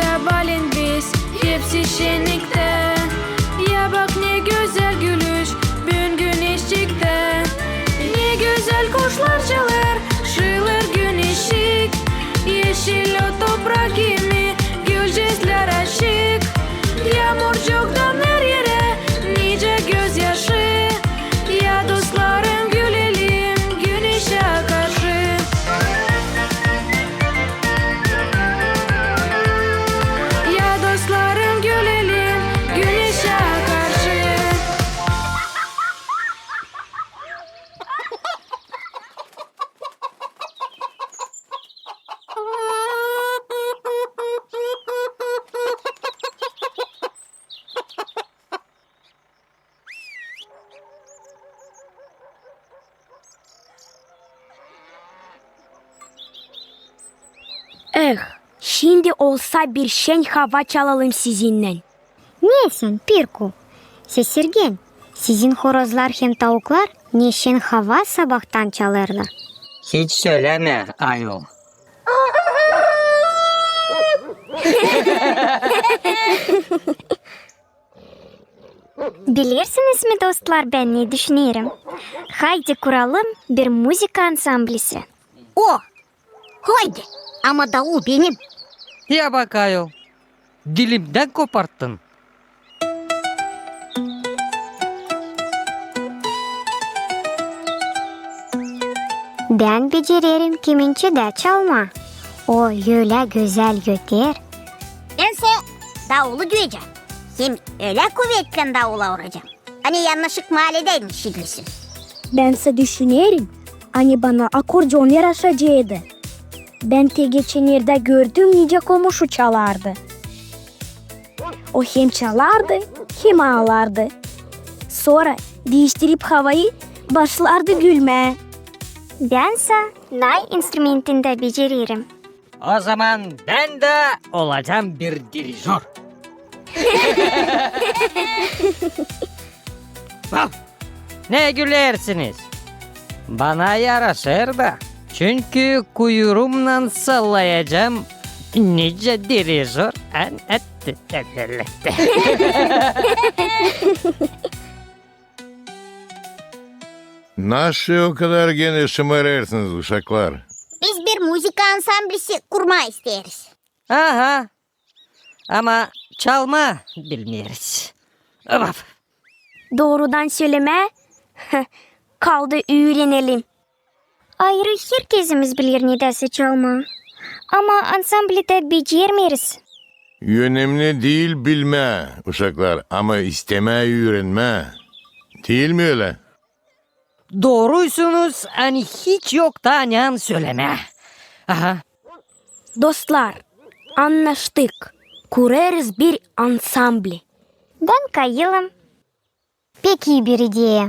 sabahleyin biz hepsi şenlikte. Ya bak ne güzel gülüş bugün güneş çıktı. Ne güzel kuşlar çalar şılır gün ışık. Yeşil o toprak gibi gülcezler aşık. Yağmur çoktan her yere nice gözyaşı. Ya dostlarım gülelim güneşe karşı. Ya dostlarım gülelim güneşe karşı. Şimdi olsa bir şen hava çalalım sizinle. Ne sen Pirku? Sesirgen, sizin horozlar hem tavuklar ne şen hava sabahtan çalarlar. Hiç söyleme ayol. Bilirsiniz mi dostlar ben ne düşünüyorum? Haydi kuralım bir müzik ansamblisi. Haydi ama davul benim. Ya bak ayol. Dilimden koparttın. Ben beceririm kiminki de çalma. O öyle güzel götür. Bense davulu duyacağım. Hem öyle kuvvetle davula vuracağım. Hani yanlışlık mahalledeymiş şidlisin. Bense düşünüyorum. Hani bana akordeon yaraşacaktı. Ben te geçenlerde gördüm nice komşu çalardı. O hem çalardı hem ağlardı. Sonra değiştirip havayı başlardı gülmeye. Bense ney instrumentinde beceririm. O zaman ben de olacağım bir dirijör. Bak, ne gülersiniz? Bana yaraşır da. Çünkü kuyruğumla sallayacağım nice dirijör. Nasıl o kadar gene şımarırsınız uşaklar? Biz bir müzik ansamblisi kurma isteriz. Aha. Ama çalma bilmiyoruz. Of. Doğrudan söyleme. Kaldı öğrenelim. Ayrı herkesimiz bilir nedesi çalma. Ama ansamblide becermeyiz. Önemli değil bilme uşaklar ama istemeyi öğrenme. Değil mi öyle? Doğruysunuz hani hiç yoktan yan söyleme. Aha. Dostlar, anlaştık. Kurarız bir ansambli. Ben kayılım. Pek iyi bir idea.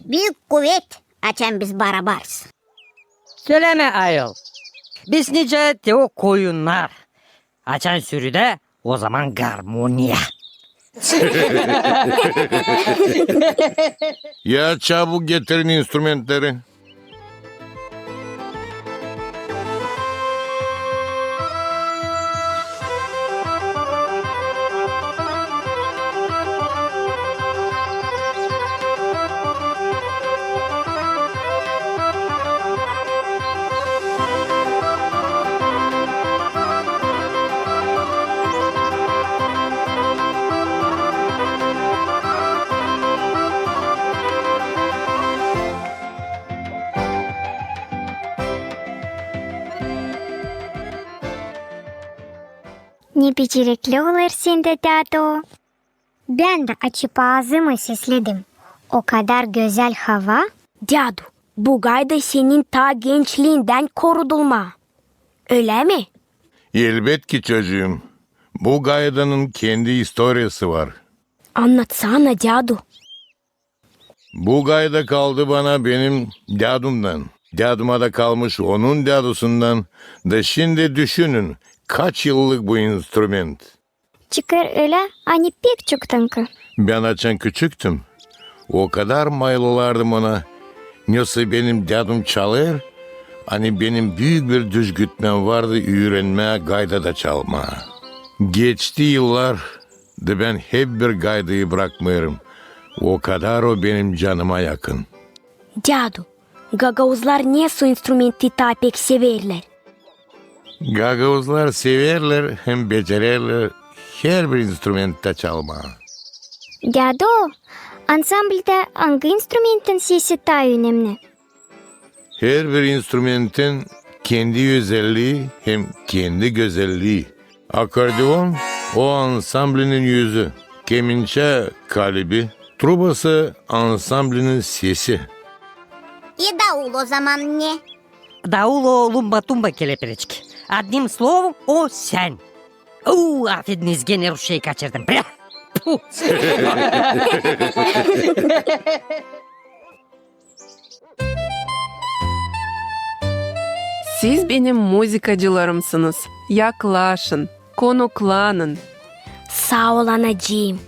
Büyük kuvvet açan biz barabarız. Söyleme ayol. Biz nice teo koyunlar. Açan sürüde o zaman garmonya. Ya çabuk getirin instrumentleri. Ne becerikli olursun de Dado. Ben de açıp ağzımı sesledim. O kadar güzel hava. Dadu, bu gayda senin ta gençliğinden korudulma. Öyle mi? Elbet ki çocuğum. Bu gaydanın kendi historiası var. Anlatsana Dadu. Bu gayda kaldı bana benim dadumdan. Daduma da kalmış onun dadusundan. Da şimdi düşünün kaç yıllık bu instrument. Çıkar öyle hani pek çok tankı. Ben açan küçüktüm. O kadar maylılardım ona. Nasıl benim dadum çalır, Hani benim büyük bir düzgütmem vardı öğrenmeye gayda da çalma. Geçti yıllar da ben hep bir gaydayı bırakmıyorum. O kadar o benim canıma yakın. Dadu, Gagavuzlar niye su instrumenti ta pek severler? Gagavuzlar severler hem becerirler her bir instrumenta çalma. Dado, ansamblde hangi instrumentin sesi daha önemli? Her bir instrumentin kendi özelliği hem kendi güzelliği. Akordeon o ansamblenin yüzü. Kemençe kalbi, trubası ansamblenin sesi. Davul o zaman ne? Давуло лумба-тумба келеперечки. Одним словом, о sen. Affediniz gene Rusçayı kaçırdım. Bre. Puh. Siz benim muzikacılarımsınız. Yaklaşın, konuklanın. Sağ ol anacığım.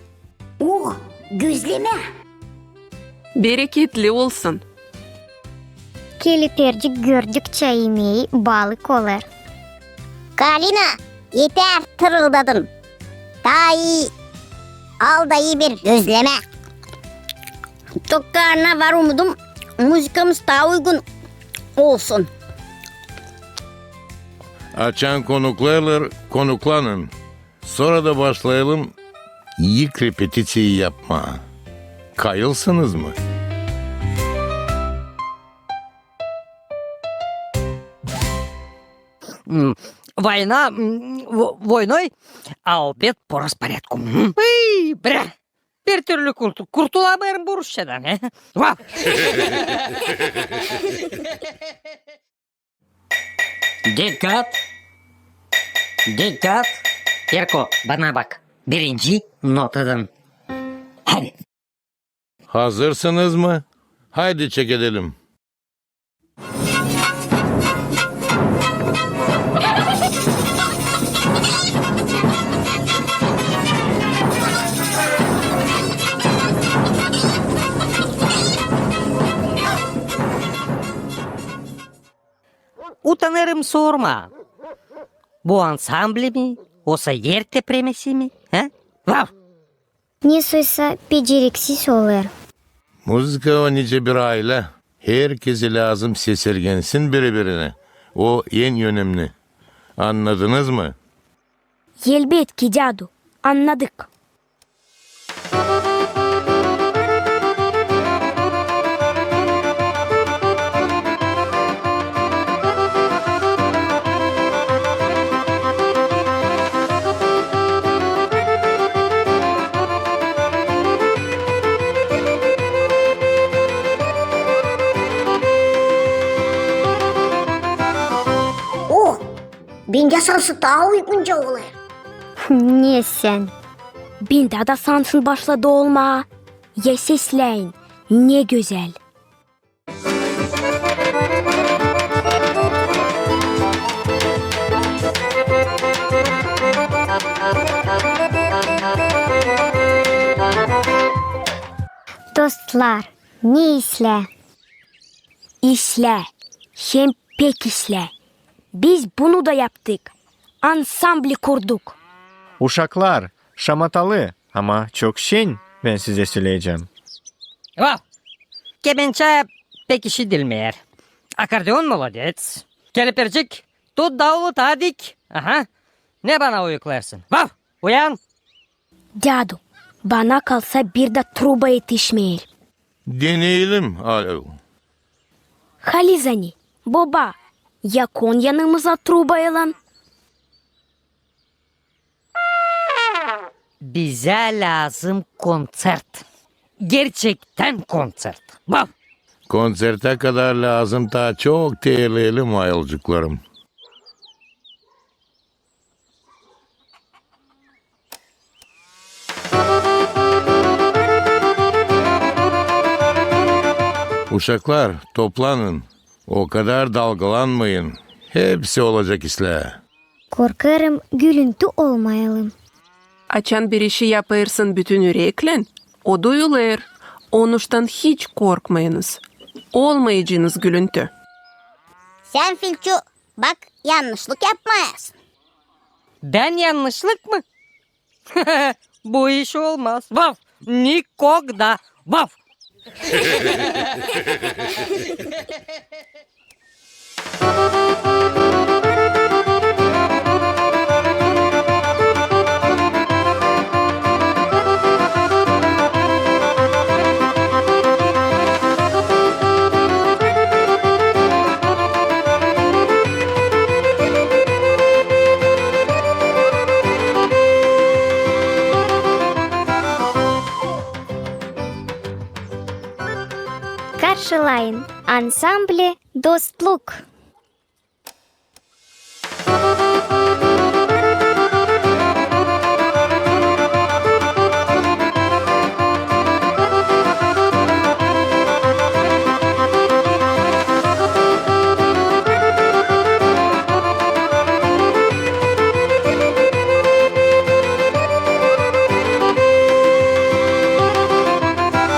Gözleme. Bereketli olsun. Kelipercik gördükçe yemeği balık olur. Galina, yeter tırıldadın. Daha iyi. Al da iyi bir gözleme. Çok karnına var umudum. Müzikamız daha uygun olsun. Açan konuklarla konuklanın. Sonra da başlayalım ilk repetisiyi yapma. Kayılsınız mı? Война войной, а обед по распорядку. Бре. Bir türlü kurtulamıyorum bu Rusçadan. Vah. Dikkat. Dikkat. Erko bana bak. Birinci notadan. Hadi. Hazırsınız mı? Haydi çekelim. Utanırım sorma. Bu ansambli mi? Olsa yer tepremesi mi? He? Vav. Neyse beceriksiz olur. Müzika o nice bir aile. Herkese lazım sesirgensin birbirine. O en önemli. Anladınız mı? Elbet ki Dadu, anladık. Bence sansı daha uygunca olur. Niye sen? Binde da sansın başladı olma. Ya sesleyin, ne güzel. Dostlar, ne isle? İşle, hem pek işle. Biz bunu da yaptık. Ansambli kurduk. Uşaklar, şamatalı ama çok şen, ben size söyleyeceğim. Vav. Kemençe pek işi dilmeyer. Akordeon молодец. Kelepercik, tut davulu tadik. Aha. Ne bana uyuklarsın? Vav. Uyan. Dadu, bana kalsa bir de truba yetişmeyer. Deneyelim. Alo. Halizani, baba, yakon yanımıza trubayı lan. Bize lazım konsert. Gerçekten konsert. Vav. Konserte kadar lazım daha çok değerleyelim ayolcuklarım. Uşaklar toplanın. O kadar dalgalanmayın. Hepsi olacak isle. Korkarım gülüntü olmayalım. Açan bir işi yaparsın bütün yürekle, o duyulur. Onuştan hiç korkmayınız. Olmayacağınız gülüntü. Sen Filçu bak yanlışlık yapmayasın. Ben yanlışlık mı? Bu iş olmaz. Vav! Nikogda! Vav! Karşılayın ansambli Dostluk.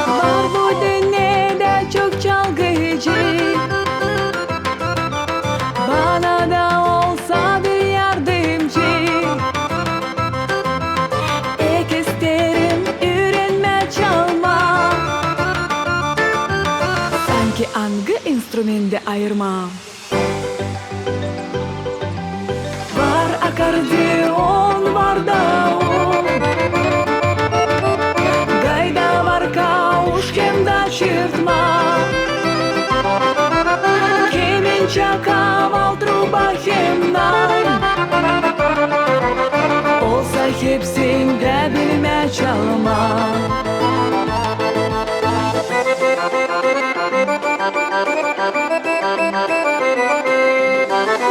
Var bu dünyada çok çalgıcı. Bana da olsa bir yardımcı. İlk isterim öğrenme çalma. Sanki hangi enstrümende ayırmam. Var akordeon, var davul. Gayda var kavuş, hem de çırpma. Kemençe, kaval, truba, hem ney. Olsa hepsinde bilme çalma.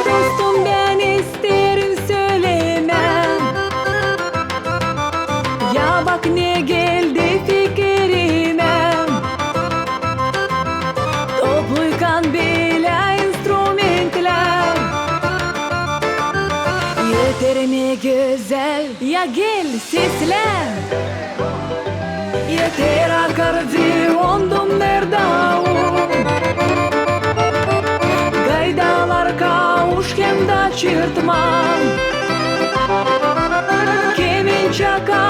Dostum ben isterim söylemem. Ya bak ne geldi fikrime. Topluyken bile instrumentler. Yeter mi güzel, ya gel seslen. Yeter akordeon, dumler davul. Gaydalar kavuş, hem de çırtma. Kemençe, kaval,